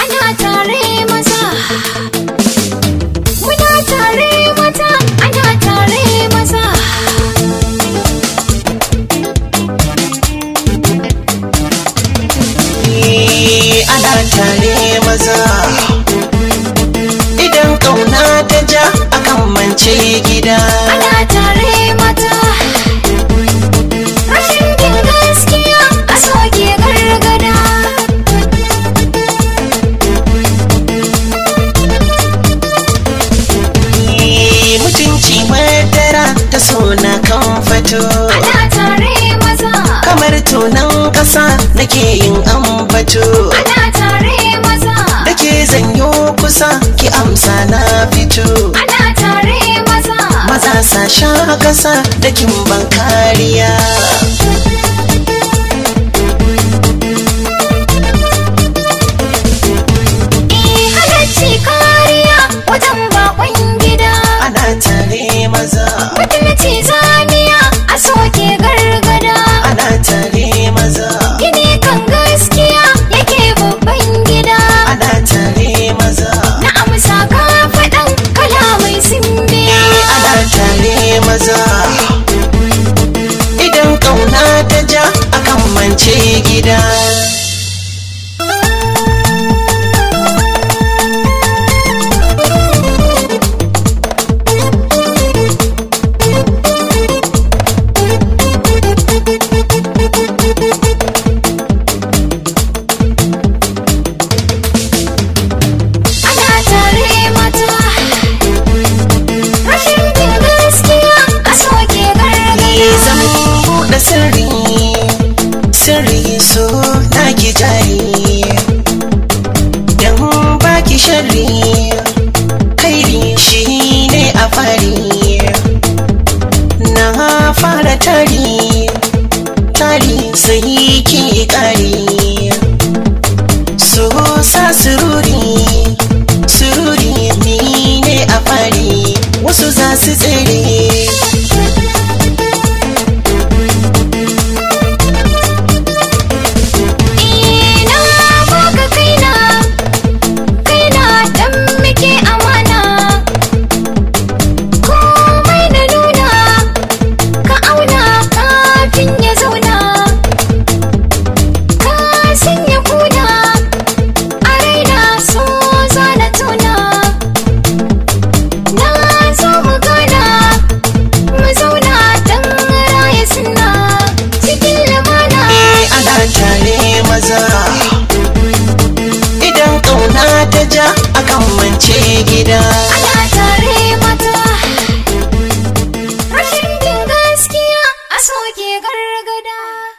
ana tare maza. Muna tare mata, ana tare maza. Ana tare maza. Idan kauna ta ja akan mance gida. Ana tare mata. Rashin bin gaskiya a soke gargada. Mutunci madara ta sona kan fato. Ana tare maza. Kamar tunan ƙasa nake yin ambato. Ana tare maza. Dake zanyo kusa ki amsa na fito. Ana tare maza. Maza sasha ƙasa da kin ban kariya. Halacci kariya wajen bakon gida. Ana tare maza. Mutunci zaniya a soke gargada. Ana tare maza. Gini kan gaskiya yake babban gida. Ana tare maza. Na amsa ka faɗan kalamai sun biya. Ana tare maza. Idan kauna ta ja akan mance gida. Ana tare mata. Rashin bin gaskiya a soke gargada. Zan buɗe sirri, sirri so na ki jari. Dan baki sharri, kairi shi ne a fari. Na fara tari, tari sai ki ƙari. So sa sururi, sururi ni ne a fari. Wasu za su tsere. Ina baka kaina, kaina dan muke amana. Komai na nuna, ka auna kafin ya zauna. Ka sanya kuna, a raina so zana tuna. Na zo mu gana, mu zauna dan raya suna. Cikin lamana. Ana tare maza. Idan kauna ta ja akan mance gida. Ana